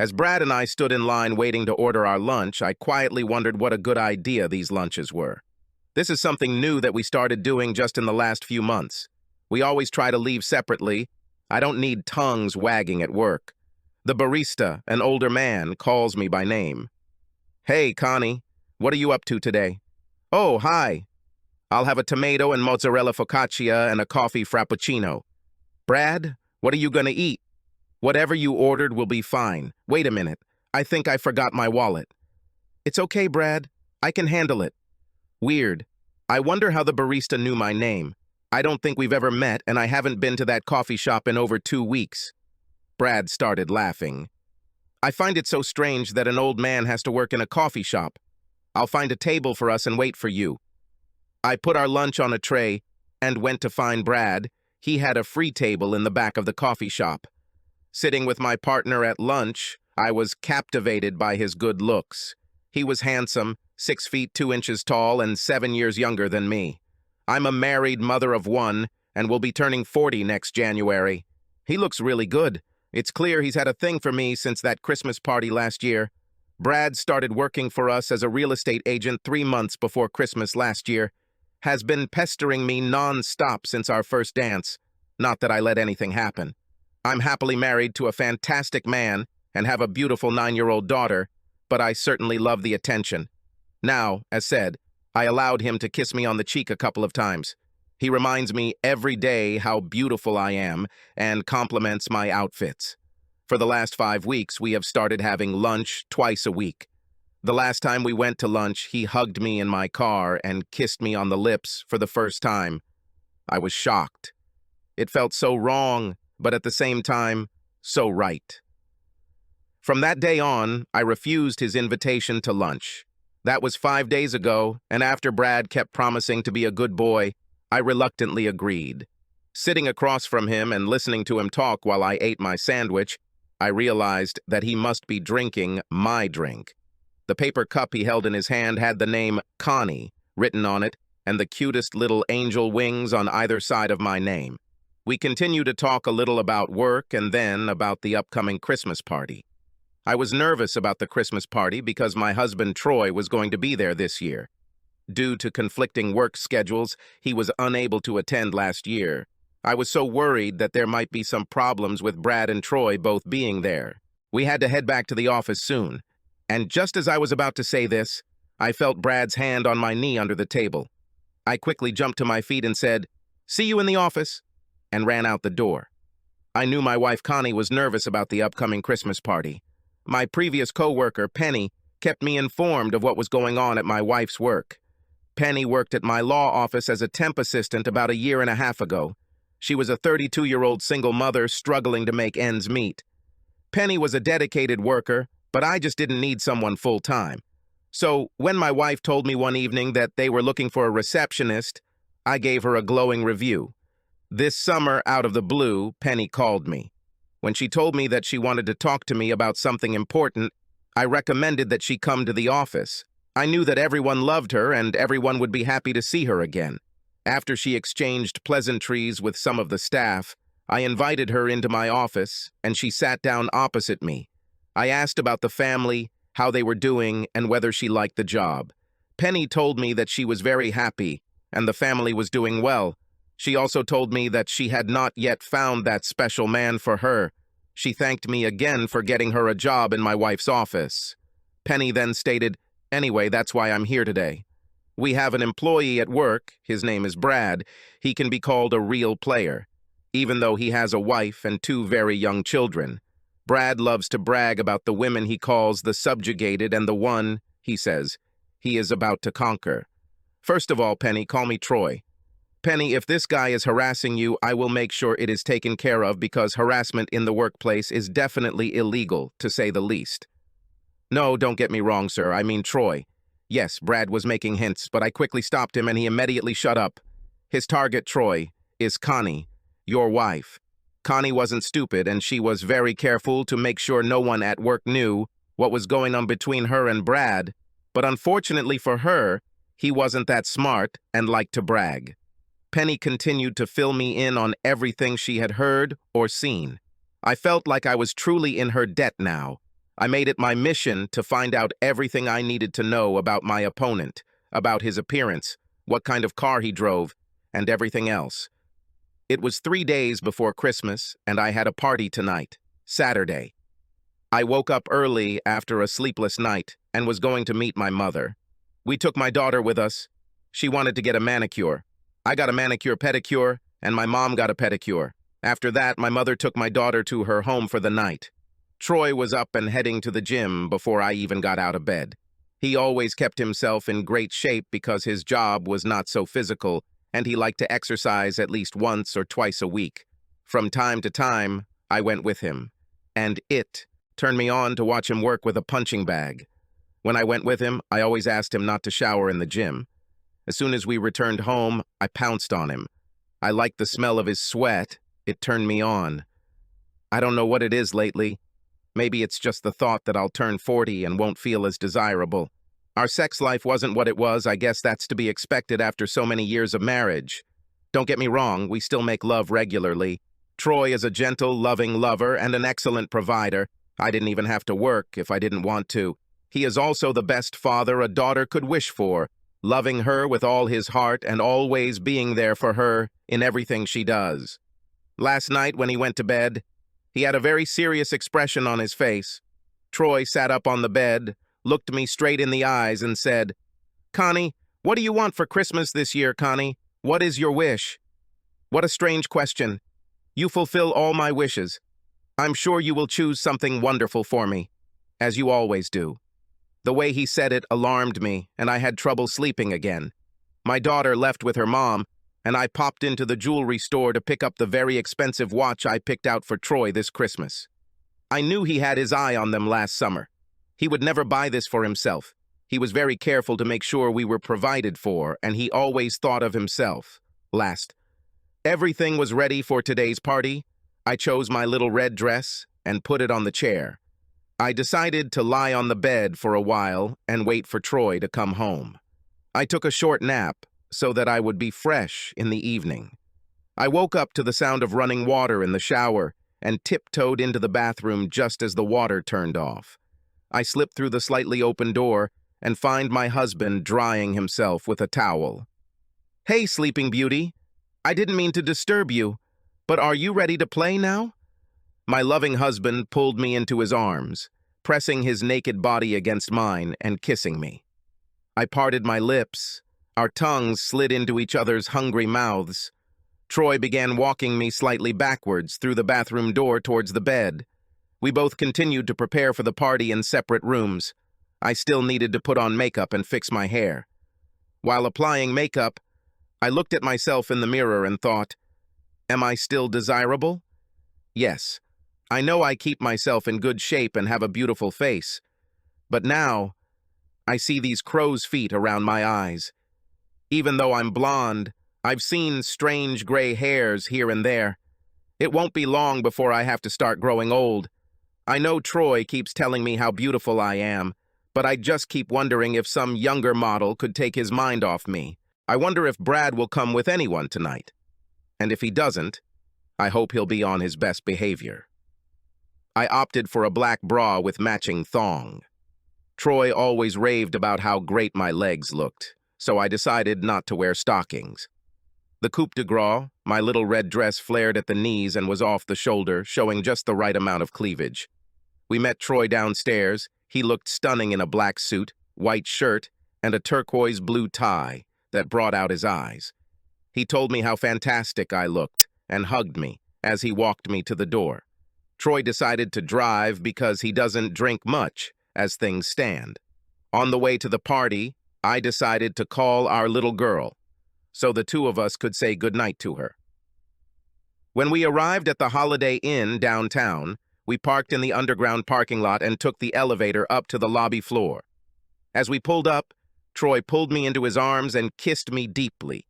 As Brad and I stood in line waiting to order our lunch, I quietly wondered what a good idea these lunches were. This is something new that we started doing just in the last few months. We always try to leave separately. I don't need tongues wagging at work. The barista, an older man, calls me by name. "Hey, Connie, what are you up to today?" "Oh, hi. I'll have a tomato and mozzarella focaccia and a coffee frappuccino." "Brad, what are you gonna eat?" "Whatever you ordered will be fine. Wait a minute. I think I forgot my wallet." "It's okay, Brad. I can handle it." Weird. I wonder how the barista knew my name. I don't think we've ever met, and I haven't been to that coffee shop in over 2 weeks. Brad started laughing. "I find it so strange that an old man has to work in a coffee shop. I'll find a table for us and wait for you." I put our lunch on a tray and went to find Brad. He had a free table in the back of the coffee shop. Sitting with my partner at lunch, I was captivated by his good looks. He was handsome, 6 feet 2 inches tall, and 7 years younger than me. I'm a married mother of 1 and will be turning 40 next January. He looks really good. It's clear he's had a thing for me since that Christmas party last year. Brad started working for us as a real estate agent 3 months before Christmas last year. Has been pestering me non-stop since our first dance. Not that I let anything happen. I'm happily married to a fantastic man and have a beautiful 9-year-old daughter, but I certainly love the attention. Now, as said, I allowed him to kiss me on the cheek a couple of times. He reminds me every day how beautiful I am and compliments my outfits. For the last 5 weeks, we have started having lunch twice a week. The last time we went to lunch, he hugged me in my car and kissed me on the lips for the first time. I was shocked. It felt so wrong, but at the same time, so right. From that day on, I refused his invitation to lunch. That was 5 days ago, and after Brad kept promising to be a good boy, I reluctantly agreed. Sitting across from him and listening to him talk while I ate my sandwich, I realized that he must be drinking my drink. The paper cup he held in his hand had the name Connie written on it and the cutest little angel wings on either side of my name. We continued to talk a little about work and then about the upcoming Christmas party. I was nervous about the Christmas party because my husband Troy was going to be there this year. Due to conflicting work schedules, he was unable to attend last year. I was so worried that there might be some problems with Brad and Troy both being there. We had to head back to the office soon. And just as I was about to say this, I felt Brad's hand on my knee under the table. I quickly jumped to my feet and said, "See you in the office," and ran out the door. I knew my wife Connie was nervous about the upcoming Christmas party. My previous co-worker, Penny, kept me informed of what was going on at my wife's work. Penny worked at my law office as a temp assistant about a year and a half ago. She was a 32-year-old single mother struggling to make ends meet. Penny was a dedicated worker, but I just didn't need someone full-time. So when my wife told me one evening that they were looking for a receptionist, I gave her a glowing review. This summer, out of the blue, Penny called me. When she told me that she wanted to talk to me about something important, I recommended that she come to the office. I knew that everyone loved her and everyone would be happy to see her again. After she exchanged pleasantries with some of the staff, I invited her into my office, and she sat down opposite me. I asked about the family, how they were doing, and whether she liked the job. Penny told me that she was very happy, and the family was doing well. She also told me that she had not yet found that special man for her. She thanked me again for getting her a job in my wife's office. Penny then stated, "Anyway, that's why I'm here today. We have an employee at work, his name is Brad. He can be called a real player, even though he has a wife and 2 very young children. Brad loves to brag about the women he calls the subjugated and the one, he says, he is about to conquer. First of all, Penny, call me Troy. Penny, if this guy is harassing you, I will make sure it is taken care of because harassment in the workplace is definitely illegal, to say the least." "No, don't get me wrong, sir. I mean Troy." Yes, Brad was making hints, but I quickly stopped him and he immediately shut up. His target, Troy, is Connie, your wife. Connie wasn't stupid, and she was very careful to make sure no one at work knew what was going on between her and Brad, but unfortunately for her, he wasn't that smart and liked to brag. Penny continued to fill me in on everything she had heard or seen. I felt like I was truly in her debt now. I made it my mission to find out everything I needed to know about my opponent, about his appearance, what kind of car he drove, and everything else. It was 3 days before Christmas, and I had a party tonight, Saturday. I woke up early after a sleepless night and was going to meet my mother. We took my daughter with us. She wanted to get a manicure. I got a manicure-pedicure, and my mom got a pedicure. After that, my mother took my daughter to her home for the night. Troy was up and heading to the gym before I even got out of bed. He always kept himself in great shape because his job was not so physical, and he liked to exercise at least once or twice a week. From time to time, I went with him, and it turned me on to watch him work with a punching bag. When I went with him, I always asked him not to shower in the gym. As soon as we returned home, I pounced on him. I liked the smell of his sweat. It turned me on. I don't know what it is lately. Maybe it's just the thought that I'll turn 40 and won't feel as desirable. Our sex life wasn't what it was. I guess that's to be expected after so many years of marriage. Don't get me wrong, we still make love regularly. Troy is a gentle, loving lover and an excellent provider. I didn't even have to work if I didn't want to. He is also the best father a daughter could wish for, loving her with all his heart and always being there for her in everything she does. Last night when he went to bed, he had a very serious expression on his face. Troy sat up on the bed, looked me straight in the eyes and said, "Connie, what do you want for Christmas this year, Connie? What is your wish?" What a strange question. You fulfill all my wishes. I'm sure you will choose something wonderful for me, as you always do. The way he said it alarmed me, and I had trouble sleeping again. My daughter left with her mom, and I popped into the jewelry store to pick up the very expensive watch I picked out for Troy this Christmas. I knew he had his eye on them last summer. He would never buy this for himself. He was very careful to make sure we were provided for, and he always thought of himself last. Everything was ready for today's party. I chose my little red dress and put it on the chair. I decided to lie on the bed for a while and wait for Troy to come home. I took a short nap so that I would be fresh in the evening. I woke up to the sound of running water in the shower and tiptoed into the bathroom just as the water turned off. I slipped through the slightly open door and find my husband drying himself with a towel. "Hey, Sleeping Beauty. I didn't mean to disturb you, but are you ready to play now?" My loving husband pulled me into his arms, pressing his naked body against mine and kissing me. I parted my lips. Our tongues slid into each other's hungry mouths. Troy began walking me slightly backwards through the bathroom door towards the bed. We both continued to prepare for the party in separate rooms. I still needed to put on makeup and fix my hair. While applying makeup, I looked at myself in the mirror and thought, am I still desirable? Yes. I know I keep myself in good shape and have a beautiful face. But now, I see these crow's feet around my eyes. Even though I'm blonde, I've seen strange gray hairs here and there. It won't be long before I have to start growing old. I know Troy keeps telling me how beautiful I am, but I just keep wondering if some younger model could take his mind off me. I wonder if Brad will come with anyone tonight. And if he doesn't, I hope he'll be on his best behavior. I opted for a black bra with matching thong. Troy always raved about how great my legs looked, so I decided not to wear stockings. The coupe de gras, my little red dress flared at the knees and was off the shoulder, showing just the right amount of cleavage. We met Troy downstairs. He looked stunning in a black suit, white shirt, and a turquoise blue tie that brought out his eyes. He told me how fantastic I looked and hugged me as he walked me to the door. Troy decided to drive because he doesn't drink much as things stand. On the way to the party, I decided to call our little girl so the two of us could say goodnight to her. When we arrived at the Holiday Inn downtown, we parked in the underground parking lot and took the elevator up to the lobby floor. As we pulled up, Troy pulled me into his arms and kissed me deeply.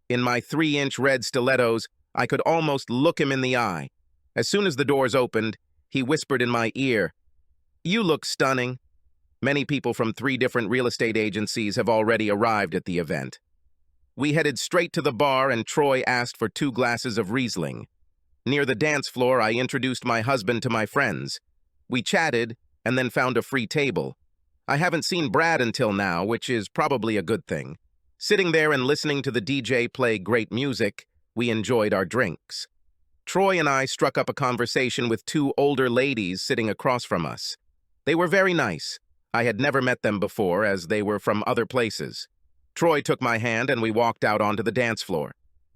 In my 3-inch red stilettos, I could almost look him in the eye. As soon as the doors opened, he whispered in my ear, "You look stunning." Many people from 3 different real estate agencies have already arrived at the event. We headed straight to the bar and Troy asked for 2 glasses of Riesling. Near the dance floor, I introduced my husband to my friends. We chatted and then found a free table. I haven't seen Brad until now, which is probably a good thing. Sitting there and listening to the DJ play great music, we enjoyed our drinks. Troy and I struck up a conversation with two older ladies sitting across from us. They were very nice. I had never met them before, as they were from other places. Troy took my hand and we walked out onto the dance floor.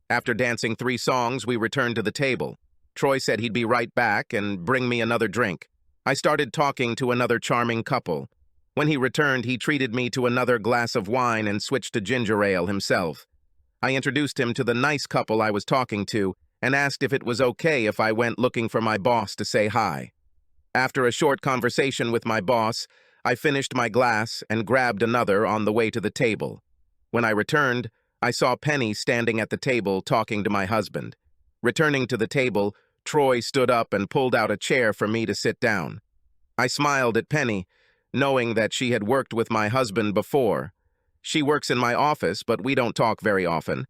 After dancing 3 songs, we returned to the table. Troy said he'd be right back and bring me another drink. I started talking to another charming couple. When he returned, he treated me to another glass of wine and switched to ginger ale himself. I introduced him to the nice couple I was talking to and asked if it was okay if I went looking for my boss to say hi. After a short conversation with my boss, I finished my glass and grabbed another on the way to the table. When I returned, I saw Penny standing at the table talking to my husband. Returning to the table, Troy stood up and pulled out a chair for me to sit down. I smiled at Penny, knowing that she had worked with my husband before. She works in my office, but we don't talk very often.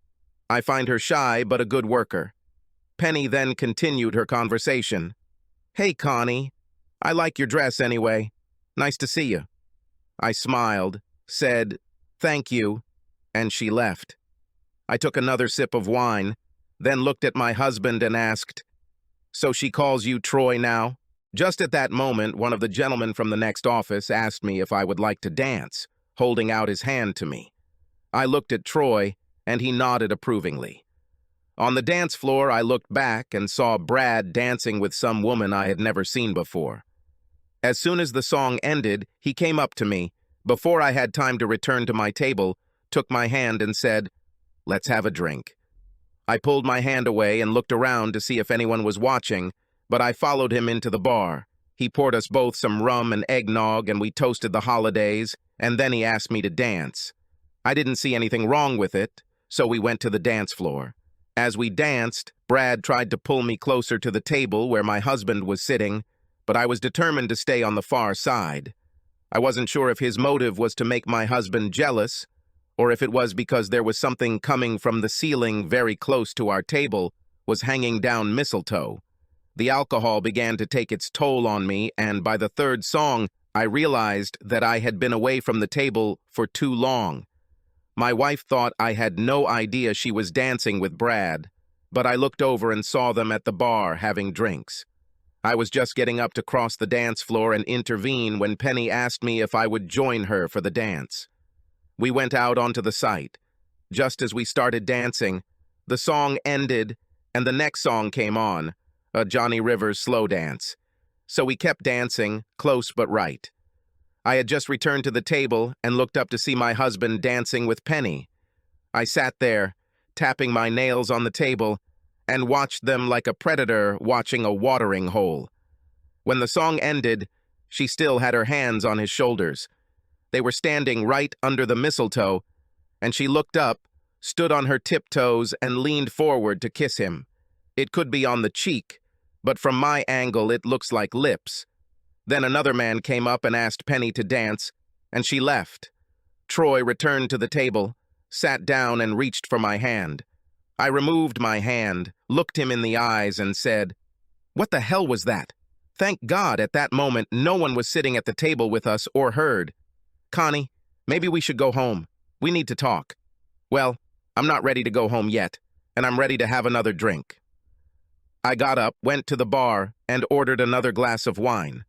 I find her shy, but a good worker. Penny then continued her conversation. "Hey, Connie. I like your dress anyway. Nice to see you." I smiled, said, "Thank you," and she left. I took another sip of wine, then looked at my husband and asked, "So she calls you Troy now?" Just at that moment, one of the gentlemen from the next office asked me if I would like to dance, holding out his hand to me. I looked at Troy, and he nodded approvingly. On the dance floor, I looked back and saw Brad dancing with some woman I had never seen before. As soon as the song ended, he came up to me, before I had time to return to my table, took my hand and said, "Let's have a drink." I pulled my hand away and looked around to see if anyone was watching, but I followed him into the bar. He poured us both some rum and eggnog, and we toasted the holidays, and then he asked me to dance. I didn't see anything wrong with it, so we went to the dance floor. As we danced, Brad tried to pull me closer to the table where my husband was sitting, but I was determined to stay on the far side. I wasn't sure if his motive was to make my husband jealous, or if it was because there was something coming from the ceiling very close to our table, was hanging down mistletoe. The alcohol began to take its toll on me, and by the 3rd song, I realized that I had been away from the table for too long. My wife thought I had no idea she was dancing with Brad, but I looked over and saw them at the bar having drinks. I was just getting up to cross the dance floor and intervene when Penny asked me if I would join her for the dance. We went out onto the site. Just as we started dancing, the song ended, and the next song came on, a Johnny Rivers slow dance. So we kept dancing, close but right. I had just returned to the table and looked up to see my husband dancing with Penny. I sat there, tapping my nails on the table, and watched them like a predator watching a watering hole. When the song ended, she still had her hands on his shoulders. They were standing right under the mistletoe, and she looked up, stood on her tiptoes, and leaned forward to kiss him. It could be on the cheek, but from my angle it looks like lips. Then another man came up and asked Penny to dance, and she left. Troy returned to the table, sat down and reached for my hand. I removed my hand, looked him in the eyes, and said, "What the hell was that?" Thank God at that moment no one was sitting at the table with us or heard. "Connie, maybe we should go home. We need to talk." "Well, I'm not ready to go home yet, and I'm ready to have another drink." I got up, went to the bar, and ordered another glass of wine.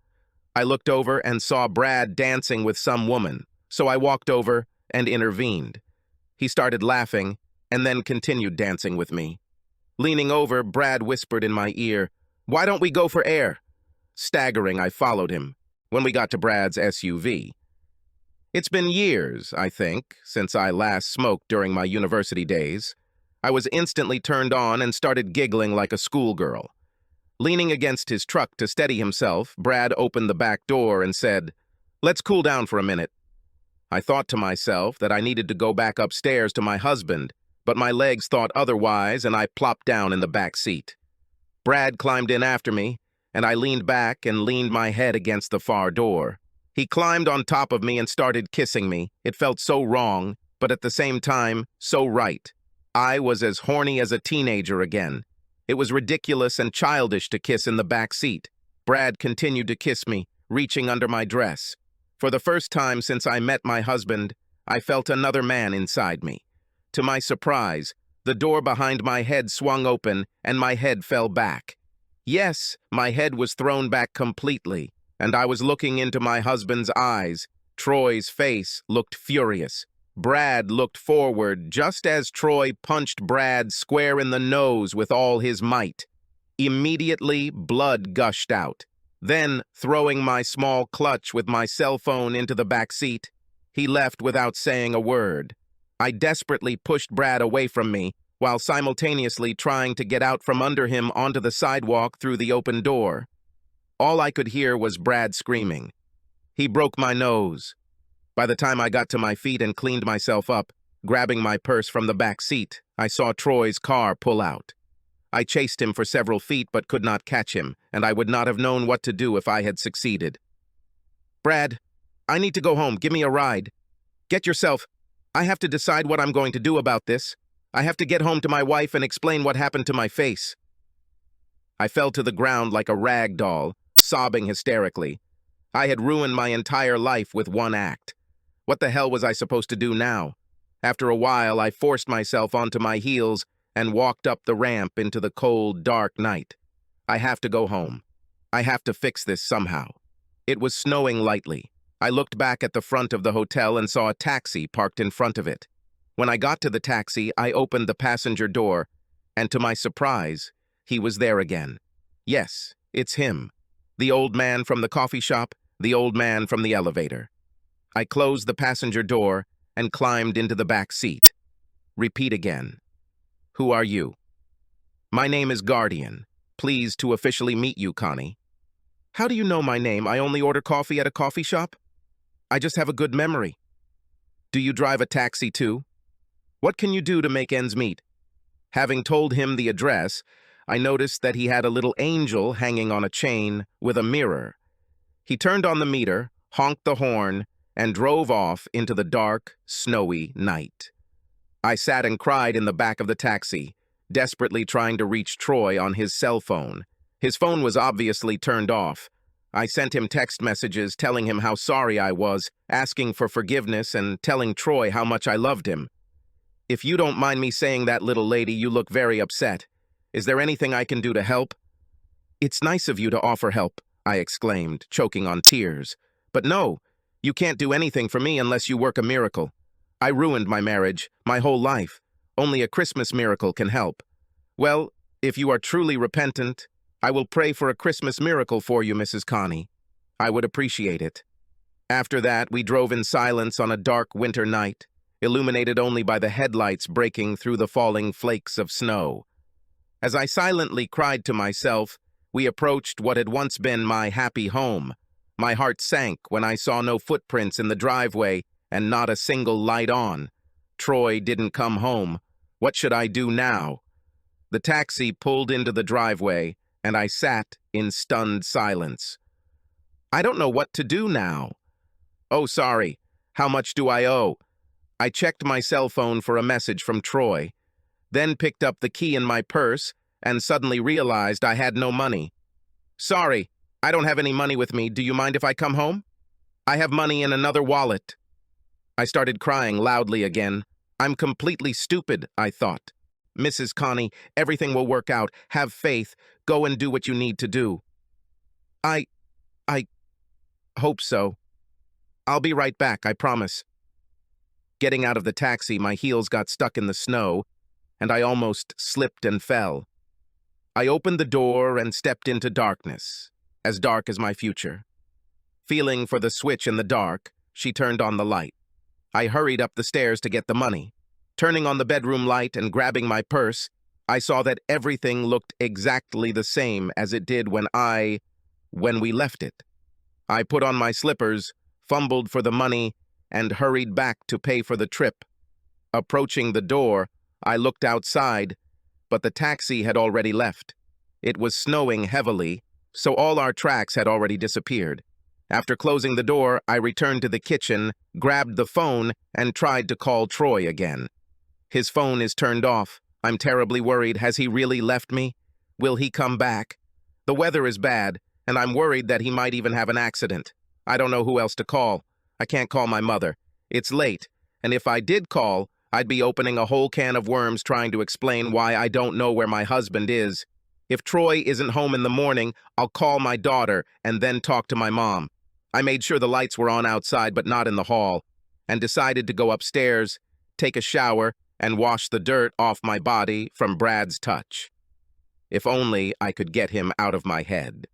I looked over and saw Brad dancing with some woman, so I walked over and intervened. He started laughing, and then continued dancing with me. Leaning over, Brad whispered in my ear, "Why don't we go for air?" Staggering, I followed him. When we got to Brad's SUV. It's been years, I think, since I last smoked during my university days. I was instantly turned on and started giggling like a schoolgirl. Leaning against his truck to steady himself, Brad opened the back door and said, "Let's cool down for a minute." I thought to myself that I needed to go back upstairs to my husband, but my legs thought otherwise and I plopped down in the back seat. Brad climbed in after me, and I leaned back and leaned my head against the far door. He climbed on top of me and started kissing me. It felt so wrong, but at the same time, so right. I was as horny as a teenager again. It was ridiculous and childish to kiss in the back seat. Brad continued to kiss me, reaching under my dress. For the first time since I met my husband, I felt another man inside me. To my surprise, the door behind my head swung open and my head fell back. Yes, my head was thrown back completely, and I was looking into my husband's eyes. Troy's face looked furious. Brad looked forward just as Troy punched Brad square in the nose with all his might. Immediately, blood gushed out. Then, throwing my small clutch with my cell phone into the back seat, he left without saying a word. I desperately pushed Brad away from me, while simultaneously trying to get out from under him onto the sidewalk through the open door. All I could hear was Brad screaming. He broke my nose. By the time I got to my feet and cleaned myself up, grabbing my purse from the back seat, I saw Troy's car pull out. I chased him for several feet but could not catch him, and I would not have known what to do if I had succeeded. "Brad, I need to go home. Give me a ride." "Get yourself. I have to decide what I'm going to do about this. I have to get home to my wife and explain what happened to my face." I fell to the ground like a rag doll, sobbing hysterically. I had ruined my entire life with one act. What the hell was I supposed to do now? After a while, I forced myself onto my heels and walked up the ramp into the cold, dark night. I have to go home. I have to fix this somehow. It was snowing lightly. I looked back at the front of the hotel and saw a taxi parked in front of it. When I got to the taxi, I opened the passenger door, and to my surprise, he was there again. Yes, it's him. The old man from the coffee shop, the old man from the elevator. I closed the passenger door and climbed into the back seat. Repeat again. "Who are you?" "My name is Guardian. Pleased to officially meet you, Connie." "How do you know my name? I only order coffee at a coffee shop. I just have a good memory." "Do you drive a taxi too? What can you do to make ends meet?" Having told him the address, I noticed that he had a little angel hanging on a chain with a mirror. He turned on the meter, honked the horn, and drove off into the dark, snowy night. I sat and cried in the back of the taxi, desperately trying to reach Troy on his cell phone. His phone was obviously turned off. I sent him text messages telling him how sorry I was, asking for forgiveness, and telling Troy how much I loved him. "If you don't mind me saying that, little lady, you look very upset. Is there anything I can do to help?" "It's nice of you to offer help," I exclaimed, choking on tears. "But no, you can't do anything for me unless you work a miracle. I ruined my marriage, my whole life. Only a Christmas miracle can help." "Well, if you are truly repentant, I will pray for a Christmas miracle for you, Mrs. Connie. I would appreciate it." After that, we drove in silence on a dark winter night, illuminated only by the headlights breaking through the falling flakes of snow. As I silently cried to myself, we approached what had once been my happy home. My heart sank when I saw no footprints in the driveway and not a single light on. Troy didn't come home. What should I do now? The taxi pulled into the driveway, and I sat in stunned silence. I don't know what to do now. "Oh, sorry. How much do I owe?" I checked my cell phone for a message from Troy, then picked up the key in my purse and suddenly realized I had no money. "Sorry, I don't have any money with me. Do you mind if I come home?" "I have money in another wallet." I started crying loudly again. I'm completely stupid, I thought. "Mrs. Connie, everything will work out. Have faith. Go and do what you need to do." I hope so. I'll be right back, I promise." Getting out of the taxi, my heels got stuck in the snow, and I almost slipped and fell. I opened the door and stepped into darkness, as dark as my future. Feeling for the switch in the dark, she turned on the light. I hurried up the stairs to get the money. Turning on the bedroom light and grabbing my purse, I saw that everything looked exactly the same as it did when we left it. I put on my slippers, fumbled for the money, and hurried back to pay for the trip. Approaching the door, I looked outside, but the taxi had already left. It was snowing heavily, so all our tracks had already disappeared. After closing the door, I returned to the kitchen, grabbed the phone, and tried to call Troy again. His phone is turned off. I'm terribly worried. Has he really left me? Will he come back? The weather is bad, and I'm worried that he might even have an accident. I don't know who else to call. I can't call my mother. It's late, and if I did call, I'd be opening a whole can of worms trying to explain why I don't know where my husband is. If Troy isn't home in the morning, I'll call my daughter and then talk to my mom. I made sure the lights were on outside but not in the hall, and decided to go upstairs, take a shower, and wash the dirt off my body from Brad's touch. If only I could get him out of my head.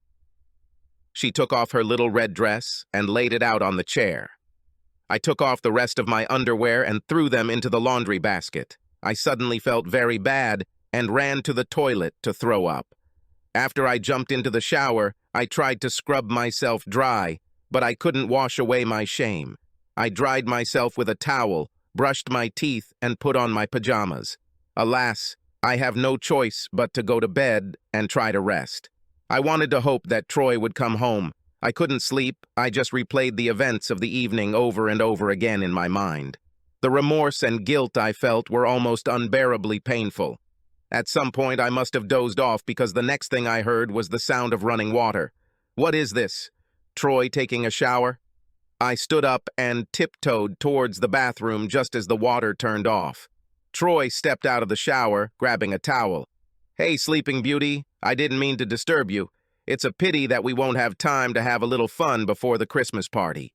She took off her little red dress and laid it out on the chair. I took off the rest of my underwear and threw them into the laundry basket. I suddenly felt very bad and ran to the toilet to throw up. After I jumped into the shower, I tried to scrub myself dry, but I couldn't wash away my shame. I dried myself with a towel, brushed my teeth, and put on my pajamas. Alas, I have no choice but to go to bed and try to rest. I wanted to hope that Troy would come home. I couldn't sleep. I just replayed the events of the evening over and over again in my mind. The remorse and guilt I felt were almost unbearably painful. At some point, I must have dozed off because the next thing I heard was the sound of running water. What is this? Troy taking a shower? I stood up and tiptoed towards the bathroom just as the water turned off. Troy stepped out of the shower, grabbing a towel. "Hey, Sleeping Beauty, I didn't mean to disturb you. It's a pity that we won't have time to have a little fun before the Christmas party."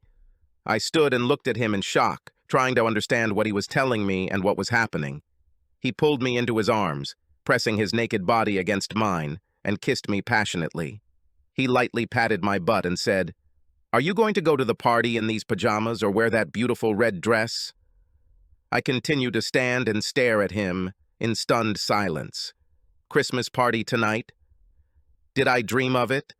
I stood and looked at him in shock, trying to understand what he was telling me and what was happening. He pulled me into his arms, pressing his naked body against mine, and kissed me passionately. He lightly patted my butt and said, "Are you going to go to the party in these pajamas or wear that beautiful red dress?" I continued to stand and stare at him in stunned silence. Christmas party tonight? Did I dream of it?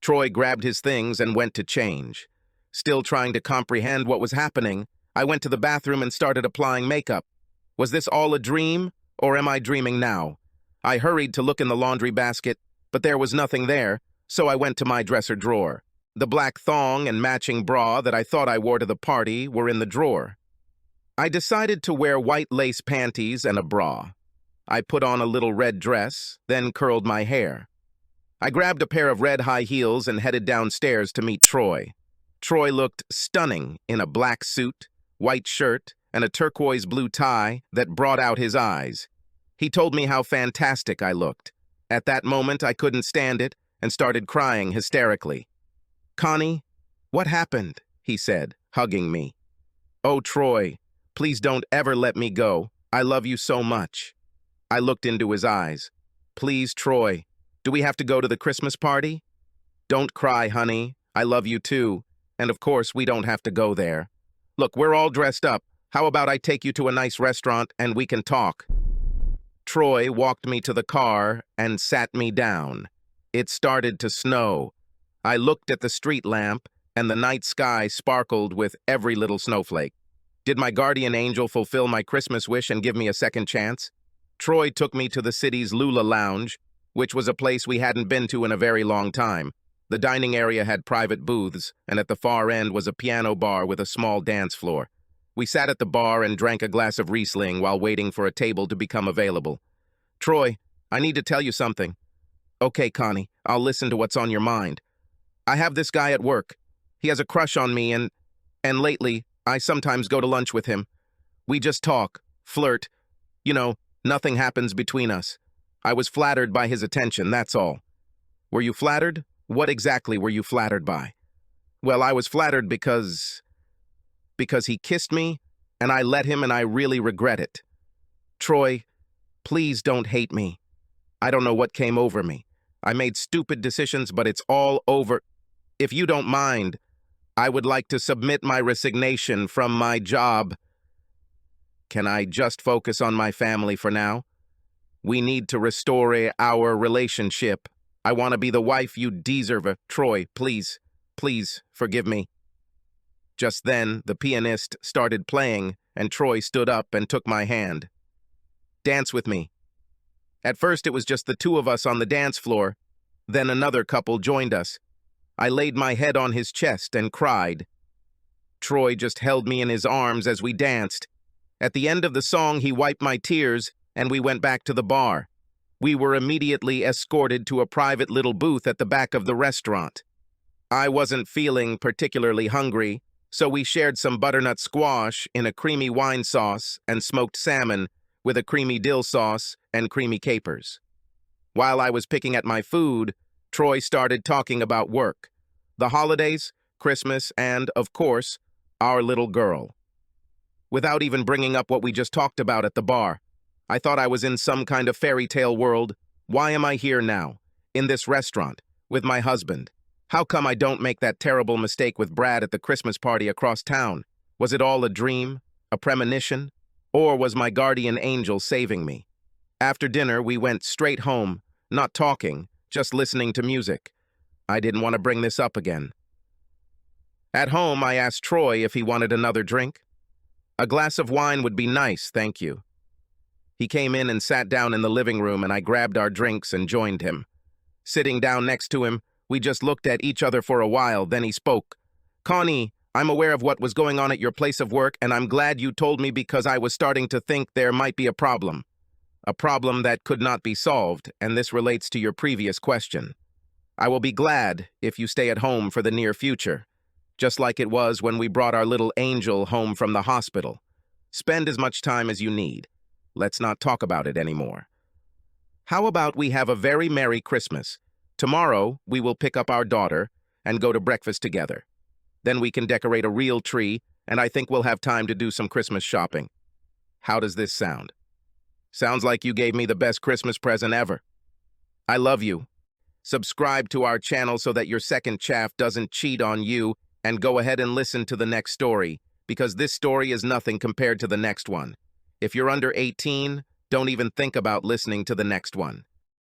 Troy grabbed his things and went to change. Still trying to comprehend what was happening, I went to the bathroom and started applying makeup. Was this all a dream, or am I dreaming now? I hurried to look in the laundry basket, but there was nothing there, so I went to my dresser drawer. The black thong and matching bra that I thought I wore to the party were in the drawer. I decided to wear white lace panties and a bra. I put on a little red dress, then curled my hair. I grabbed a pair of red high heels and headed downstairs to meet Troy. Troy looked stunning in a black suit, white shirt, and a turquoise blue tie that brought out his eyes. He told me how fantastic I looked. At that moment, I couldn't stand it and started crying hysterically. "Connie, what happened?" he said, hugging me. "Oh, Troy, please don't ever let me go. I love you so much." I looked into his eyes. "Please, Troy, do we have to go to the Christmas party?" "Don't cry, honey. I love you too. And of course, we don't have to go there. Look, we're all dressed up. How about I take you to a nice restaurant and we can talk?" Troy walked me to the car and sat me down. It started to snow. I looked at the street lamp, and the night sky sparkled with every little snowflake. Did my guardian angel fulfill my Christmas wish and give me a second chance? Troy took me to the city's Lula Lounge, which was a place we hadn't been to in a very long time. The dining area had private booths, and at the far end was a piano bar with a small dance floor. We sat at the bar and drank a glass of Riesling while waiting for a table to become available. "Troy, I need to tell you something." "Okay, Connie, I'll listen to what's on your mind." "I have this guy at work. He has a crush on me and lately, I sometimes go to lunch with him. We just talk, flirt. You know, nothing happens between us. I was flattered by his attention, that's all." "Were you flattered? What exactly were you flattered by?" "Well, I was flattered because he kissed me, and I let him, and I really regret it." "Troy, please don't hate me. I don't know what came over me. I made stupid decisions, but it's all over. If you don't mind, I would like to submit my resignation from my job. Can I just focus on my family for now? We need to restore our relationship. I want to be the wife you deserve. Troy, please, please forgive me." Just then, the pianist started playing, and Troy stood up and took my hand. "Dance with me." At first, it was just the two of us on the dance floor. Then another couple joined us. I laid my head on his chest and cried. Troy just held me in his arms as we danced. At the end of the song, he wiped my tears, and we went back to the bar. we were immediately escorted to a private little booth at the back of the restaurant. I wasn't feeling particularly hungry, so we shared some butternut squash in a creamy wine sauce and smoked salmon with a creamy dill sauce and creamy capers. While I was picking at my food, Troy started talking about work, the holidays, Christmas, and, of course, our little girl. Without even bringing up what we just talked about at the bar, I thought I was in some kind of fairy tale world. Why am I here now, in this restaurant, with my husband? How come I don't make that terrible mistake with Brad at the Christmas party across town? Was it all a dream, a premonition, or was my guardian angel saving me? After dinner, we went straight home, not talking, just listening to music. I didn't want to bring this up again. At home, I asked Troy if he wanted another drink. A glass of wine would be nice, thank you. He came in and sat down in the living room, and I grabbed our drinks and joined him. Sitting down next to him, we just looked at each other for a while, then he spoke. "Connie, I'm aware of what was going on at your place of work, and I'm glad you told me because I was starting to think there might be a problem. A problem that could not be solved, and this relates to your previous question. I will be glad if you stay at home for the near future, just like it was when we brought our little angel home from the hospital. Spend as much time as you need. Let's not talk about it anymore. How about we have a very Merry Christmas? Tomorrow, we will pick up our daughter and go to breakfast together. Then we can decorate a real tree, and I think we'll have time to do some Christmas shopping. How does this sound? Sounds like you gave me the best Christmas present ever. I love you. Subscribe to our channel so that your second chaff doesn't cheat on you, and go ahead and listen to the next story, because this story is nothing compared to the next one. If you're under 18, don't even think about listening to the next one.